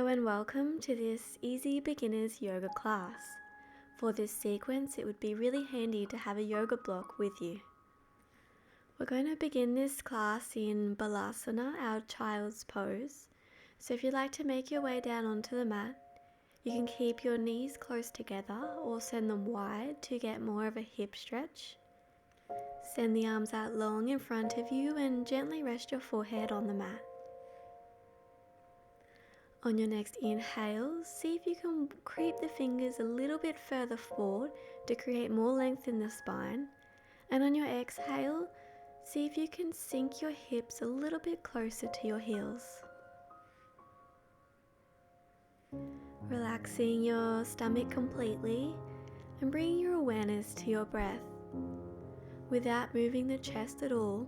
Hello and welcome to this easy beginners yoga class. For this sequence, it would be really handy to have a yoga block with you. We're going to begin this class in Balasana, our child's pose. So if you'd like to make your way down onto the mat, you can keep your knees close together or send them wide to get more of a hip stretch. Send the arms out long in front of you and gently rest your forehead on the mat. On your next inhale, see if you can creep the fingers a little bit further forward to create more length in the spine. And on your exhale, see if you can sink your hips a little bit closer to your heels. Relaxing your stomach completely and bringing your awareness to your breath. Without moving the chest at all,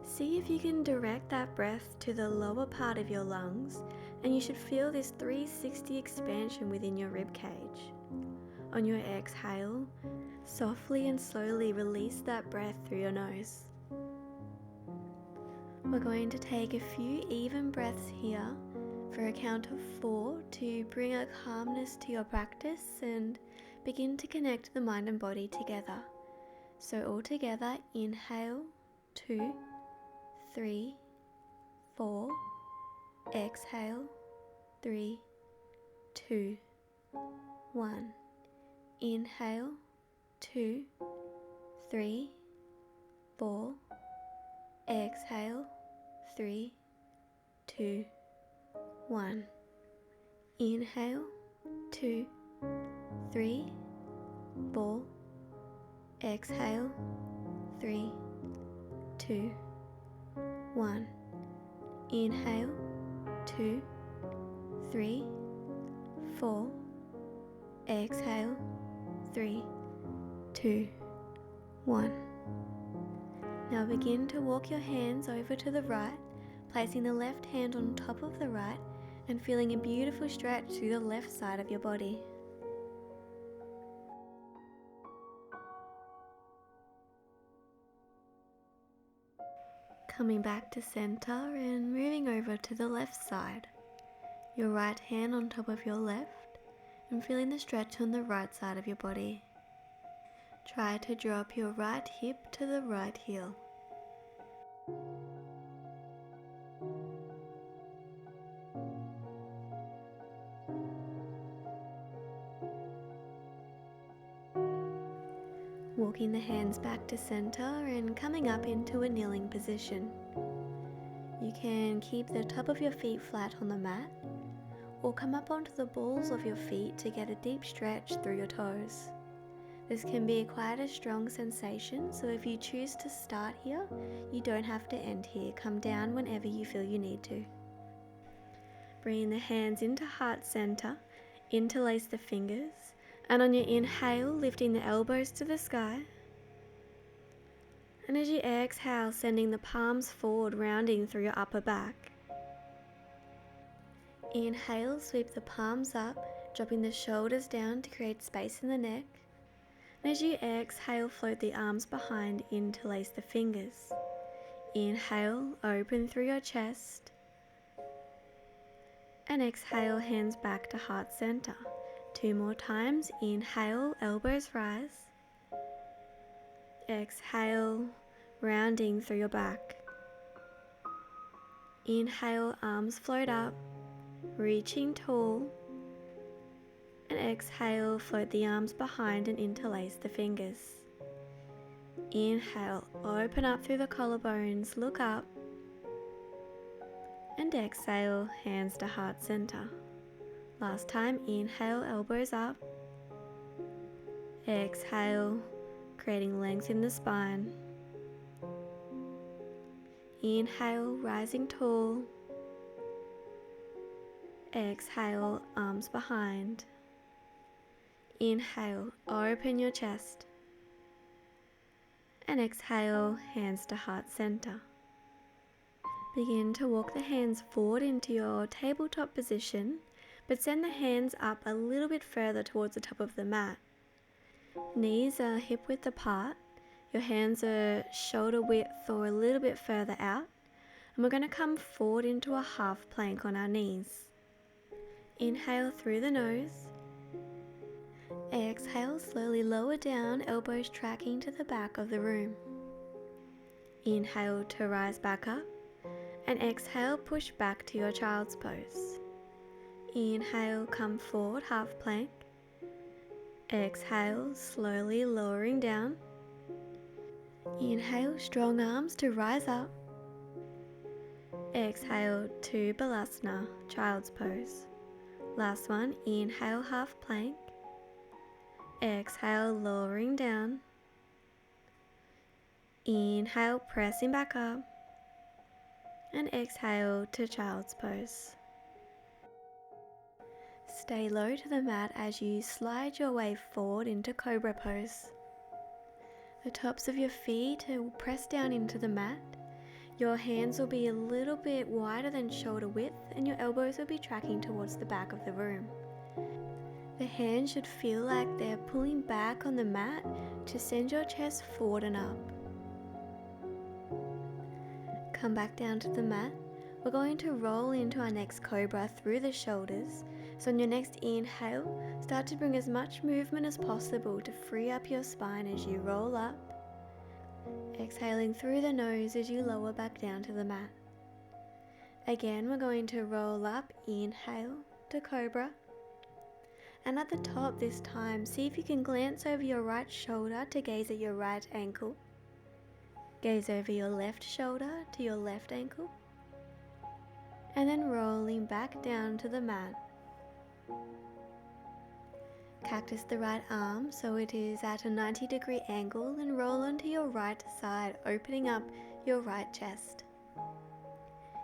see if you can direct that breath to the lower part of your lungs, and you should feel this 360 expansion within your rib cage. On your exhale, softly and slowly release that breath through your nose. We're going to take a few even breaths here for a count of 4 to bring a calmness to your practice and begin to connect the mind and body together. So all together, inhale, 2, 3, 4, exhale, 3, 2, 1, inhale, 2, 3, 4, exhale, 3, 2, 1, inhale, 2, 3, 4, exhale, 3, 2, 1, inhale, 2, 3, 4, exhale, 3, 2, 1. Now begin to walk your hands over to the right, placing the left hand on top of the right and feeling a beautiful stretch through the left side of your body. Coming back to center and moving over to the left side. Your right hand on top of your left and feeling the stretch on the right side of your body. Try to drop your right hip to the right heel. Walking the hands back to center and coming up into a kneeling position. You can keep the top of your feet flat on the mat or come up onto the balls of your feet to get a deep stretch through your toes. This can be quite a strong sensation, so if you choose to start here, you don't have to end here. Come down whenever you feel you need to. Bringing the hands into heart center, interlace the fingers, and on your inhale, lifting the elbows to the sky. And as you exhale, sending the palms forward, rounding through your upper back. Inhale, sweep the palms up, dropping the shoulders down to create space in the neck. And as you exhale, float the arms behind, interlace the fingers. Inhale, open through your chest. And exhale, hands back to heart center. 2 more times. Inhale, elbows rise. Exhale, rounding through your back. Inhale, arms float up, reaching tall. And exhale, float the arms behind and interlace the fingers. Inhale, open up through the collarbones, look up. And exhale, hands to heart center. Last time, inhale, elbows up. Exhale, creating length in the spine. Inhale, rising tall. Exhale, arms behind. Inhale, open your chest. And exhale, hands to heart center. Begin to walk the hands forward into your tabletop position, but send the hands up a little bit further towards the top of the mat. Knees are hip width apart, your hands are shoulder width or a little bit further out, and we're going to come forward into a half plank on our knees. Inhale through the nose. Exhale, slowly lower down, elbows tracking to the back of the room. Inhale to rise back up, and exhale, push back to your child's pose. Inhale, come forward, half plank. Exhale, slowly lowering down. Inhale, strong arms to rise up. Exhale to Balasana, child's pose. Last one, inhale, half plank. Exhale, lowering down. Inhale, pressing back up. And exhale to child's pose. Stay low to the mat as you slide your way forward into cobra pose. The tops of your feet will press down into the mat. Your hands will be a little bit wider than shoulder width, and your elbows will be tracking towards the back of the room. The hands should feel like they're pulling back on the mat to send your chest forward and up. Come back down to the mat. We're going to roll into our next cobra through the shoulders. So on your next inhale, start to bring as much movement as possible to free up your spine as you roll up. Exhaling through the nose as you lower back down to the mat. Again, we're going to roll up, inhale to cobra. And at the top this time, see if you can glance over your right shoulder to gaze at your right ankle. Gaze over your left shoulder to your left ankle. And then rolling back down to the mat. Cactus the right arm so it is at a 90-degree angle and roll onto your right side, opening up your right chest.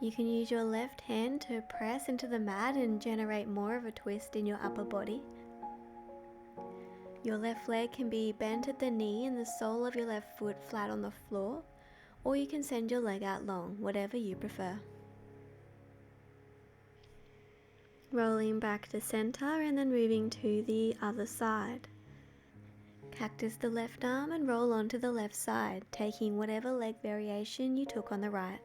You can use your left hand to press into the mat and generate more of a twist in your upper body. Your left leg can be bent at the knee and the sole of your left foot flat on the floor, or you can send your leg out long, whatever you prefer. Rolling back to center and then moving to the other side. Cactus the left arm and roll onto the left side, taking whatever leg variation you took on the right.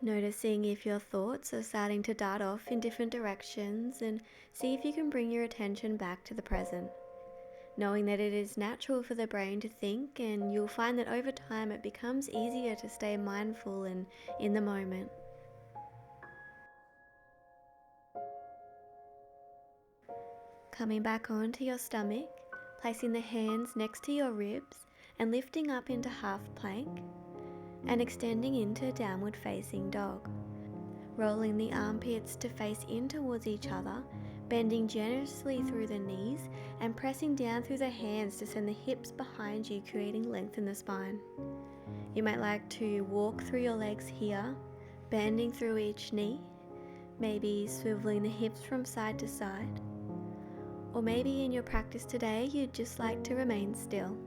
Noticing if your thoughts are starting to dart off in different directions, and see if you can bring your attention back to the present. Knowing that it is natural for the brain to think, and you'll find that over time it becomes easier to stay mindful and in the moment. Coming back onto your stomach, placing the hands next to your ribs and lifting up into half plank and extending into downward facing dog. Rolling the armpits to face in towards each other, bending generously through the knees and pressing down through the hands to send the hips behind you, creating length in the spine. You might like to walk through your legs here, bending through each knee, maybe swiveling the hips from side to side. Or maybe in your practice today, you'd just like to remain still.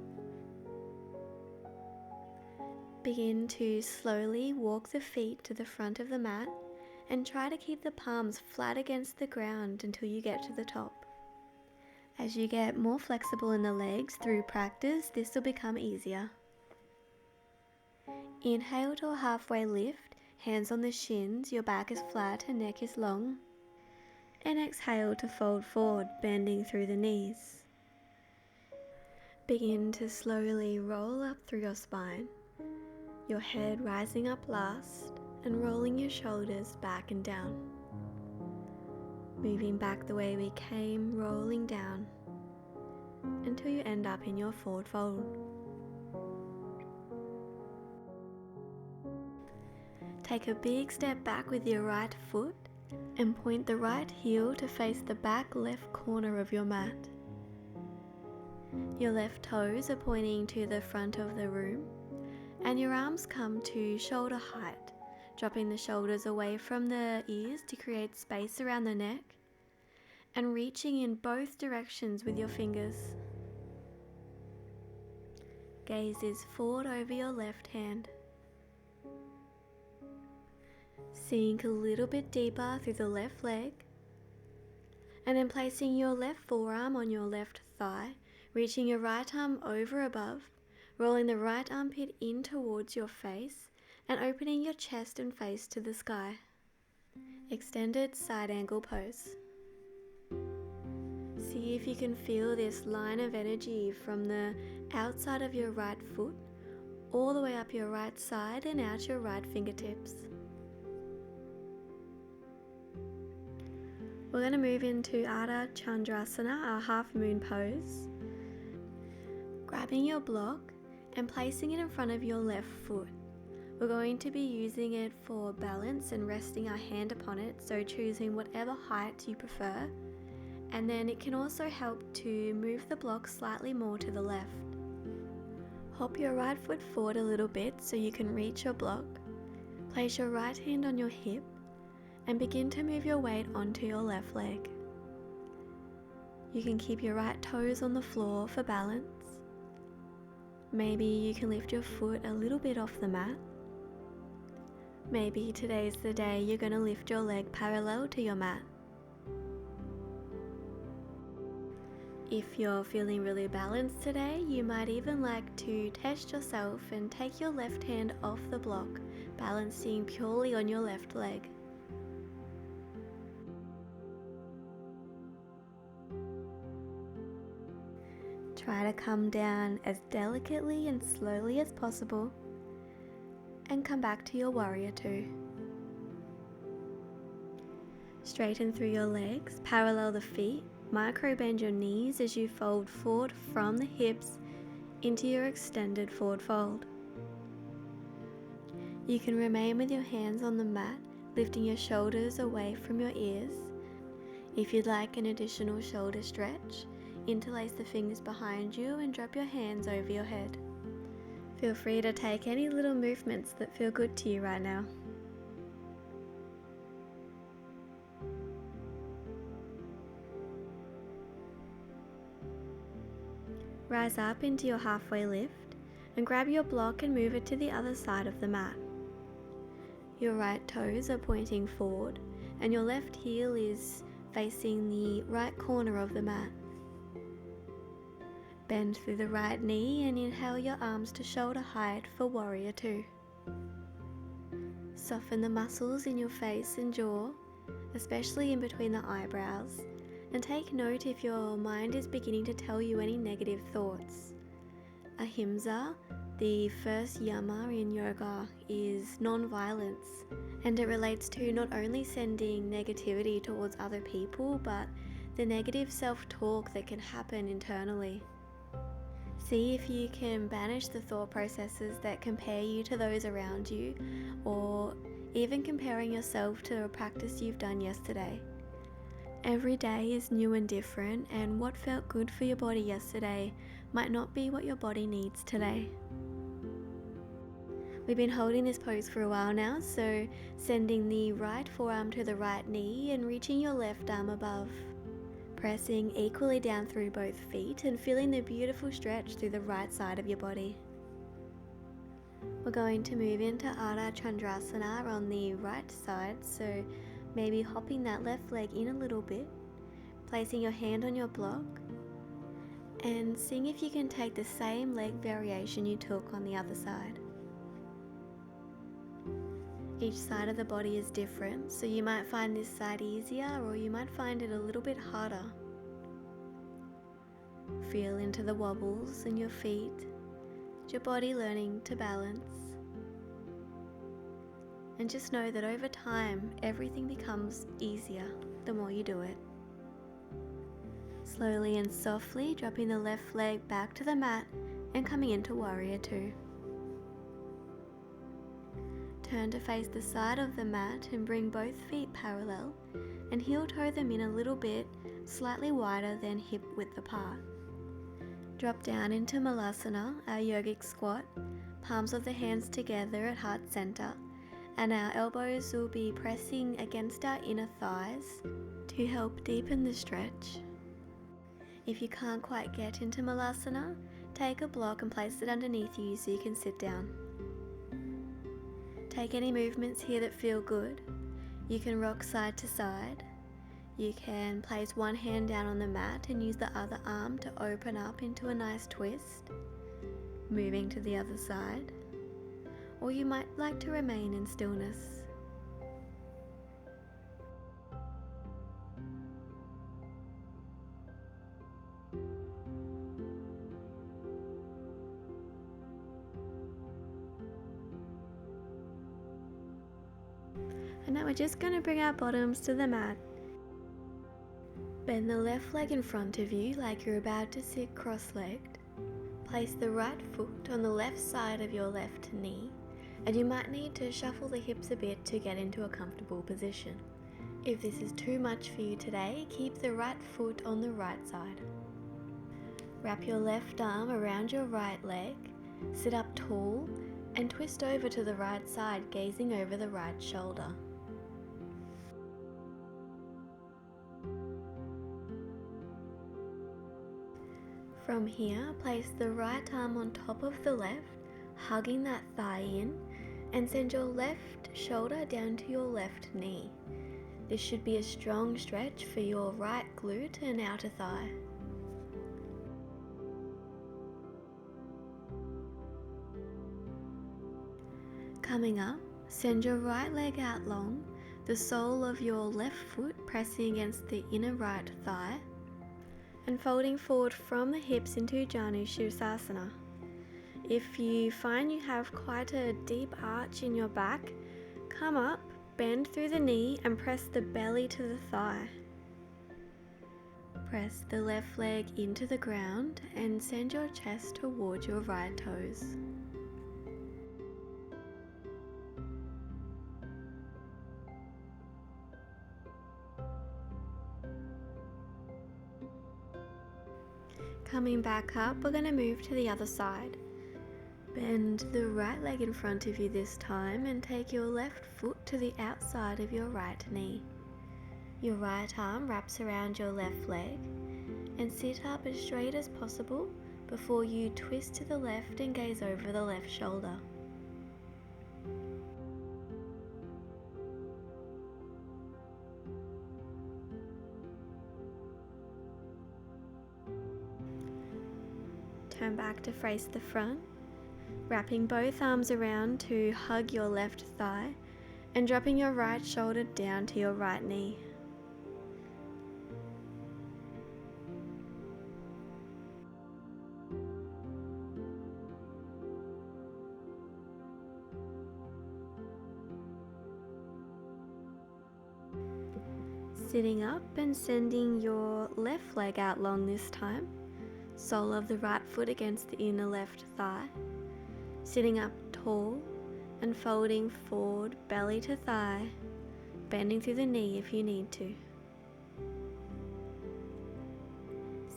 Begin to slowly walk the feet to the front of the mat and try to keep the palms flat against the ground until you get to the top. As you get more flexible in the legs through practice, this will become easier. Inhale to a halfway lift, hands on the shins, your back is flat and neck is long. And exhale to fold forward, bending through the knees. Begin to slowly roll up through your spine, your head rising up last and rolling your shoulders back and down. Moving back the way we came, rolling down until you end up in your forward fold. Take a big step back with your right foot and point the right heel to face the back left corner of your mat. Your left toes are pointing to the front of the room, and your arms come to shoulder height, dropping the shoulders away from the ears to create space around the neck, and reaching in both directions with your fingers. Gaze is forward over your left hand. Sink a little bit deeper through the left leg, and then placing your left forearm on your left thigh, reaching your right arm over above, rolling the right armpit in towards your face, and opening your chest and face to the sky. Extended side angle pose. See if you can feel this line of energy from the outside of your right foot all the way up your right side and out your right fingertips. We're going to move into Ardha Chandrasana, our half moon pose. Grabbing your block and placing it in front of your left foot. We're going to be using it for balance and resting our hand upon it, so choosing whatever height you prefer. And then it can also help to move the block slightly more to the left. Hop your right foot forward a little bit so you can reach your block. Place your right hand on your hip and begin to move your weight onto your left leg. You can keep your right toes on the floor for balance. Maybe you can lift your foot a little bit off the mat. Maybe today's the day you're going to lift your leg parallel to your mat. If you're feeling really balanced today, you might even like to test yourself and take your left hand off the block, balancing purely on your left leg. Try to come down as delicately and slowly as possible and come back to your warrior two. Straighten through your legs, parallel the feet, micro bend your knees as you fold forward from the hips into your extended forward fold. You can remain with your hands on the mat, lifting your shoulders away from your ears. If you'd like an additional shoulder stretch, interlace the fingers behind you and drop your hands over your head. Feel free to take any little movements that feel good to you right now. Rise up into your halfway lift and grab your block and move it to the other side of the mat. Your right toes are pointing forward and your left heel is facing the right corner of the mat. Bend through the right knee and inhale your arms to shoulder height for warrior two. Soften the muscles in your face and jaw, especially in between the eyebrows, and take note if your mind is beginning to tell you any negative thoughts. Ahimsa, the first yama in yoga, is non-violence, and it relates to not only sending negativity towards other people, but the negative self-talk that can happen internally. See if you can banish the thought processes that compare you to those around you, or even comparing yourself to a practice you've done yesterday. Every day is new and different, and what felt good for your body yesterday might not be what your body needs today. We've been holding this pose for a while now, so sending the right forearm to the right knee and reaching your left arm above. Pressing equally down through both feet and feeling the beautiful stretch through the right side of your body. We're going to move into Ardha Chandrasana on the right side, so maybe hopping that left leg in a little bit, placing your hand on your block, and seeing if you can take the same leg variation you took on the other side. Each side of the body is different, so you might find this side easier or you might find it a little bit harder. Feel into the wobbles in your feet, your body learning to balance. And just know that over time, everything becomes easier the more you do it. Slowly and softly dropping the left leg back to the mat and coming into warrior two. Turn to face the side of the mat and bring both feet parallel and heel toe them in a little bit, slightly wider than hip width apart. Drop down into Malasana, our yogic squat, palms of the hands together at heart center, and our elbows will be pressing against our inner thighs to help deepen the stretch. If you can't quite get into Malasana, take a block and place it underneath you so you can sit down. Take any movements here that feel good. You can rock side to side. You can place one hand down on the mat and use the other arm to open up into a nice twist, moving to the other side. Or you might like to remain in stillness. And now we're just going to bring our bottoms to the mat. Bend the left leg in front of you like you're about to sit cross-legged. Place the right foot on the left side of your left knee, and you might need to shuffle the hips a bit to get into a comfortable position. If this is too much for you today, keep the right foot on the right side. Wrap your left arm around your right leg, sit up tall, and twist over to the right side, gazing over the right shoulder. From here, place the right arm on top of the left, hugging that thigh in, and send your left shoulder down to your left knee. This should be a strong stretch for your right glute and outer thigh. Coming up, send your right leg out long, the sole of your left foot pressing against the inner right thigh, and folding forward from the hips into Janu Sirsasana. If you find you have quite a deep arch in your back, come up, bend through the knee and press the belly to the thigh. Press the left leg into the ground and send your chest toward your right toes. Coming back up, we're going to move to the other side. Bend the right leg in front of you this time and take your left foot to the outside of your right knee. Your right arm wraps around your left leg and sit up as straight as possible before you twist to the left and gaze over the left shoulder. Turn back to face the front, wrapping both arms around to hug your left thigh and dropping your right shoulder down to your right knee. Sitting up and sending your left leg out long this time, sole of the right foot against the inner left thigh, sitting up tall and folding forward belly to thigh, bending through the knee if you need to.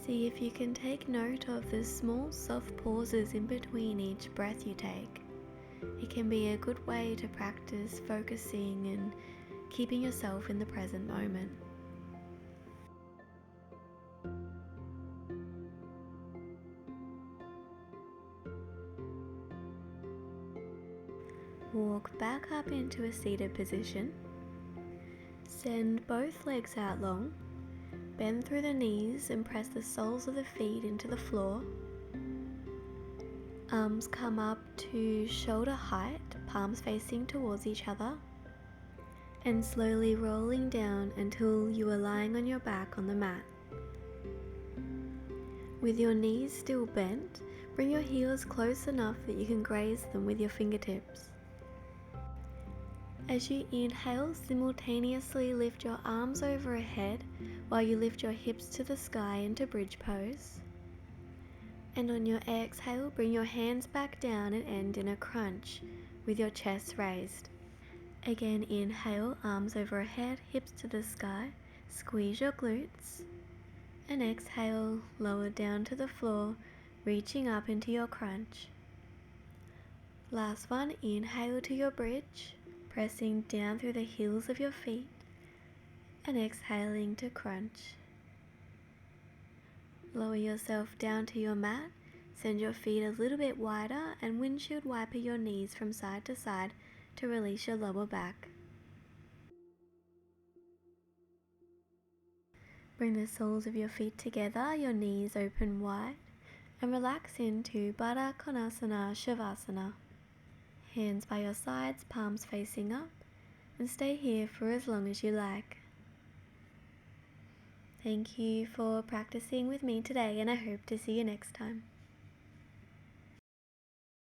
See if you can take note of the small soft pauses in between each breath you take. It can be a good way to practice focusing and keeping yourself in the present moment. Walk back up into a seated position. Send both legs out long. Bend through the knees and press the soles of the feet into the floor. Arms come up to shoulder height, palms facing towards each other. And slowly rolling down until you are lying on your back on the mat. With your knees still bent, bring your heels close enough that you can graze them with your fingertips. As you inhale, simultaneously lift your arms overhead while you lift your hips to the sky into bridge pose. And on your exhale, bring your hands back down and end in a crunch with your chest raised. Again, inhale, arms overhead, hips to the sky, squeeze your glutes. And exhale, lower down to the floor, reaching up into your crunch. Last one, inhale to your bridge, pressing down through the heels of your feet, and exhaling to crunch. Lower yourself down to your mat, send your feet a little bit wider and windshield wiper your knees from side to side to release your lower back. Bring the soles of your feet together, your knees open wide, and relax into Baddha Konasana Shavasana. Hands by your sides, palms facing up, and stay here for as long as you like. Thank you for practicing with me today, and I hope to see you next time.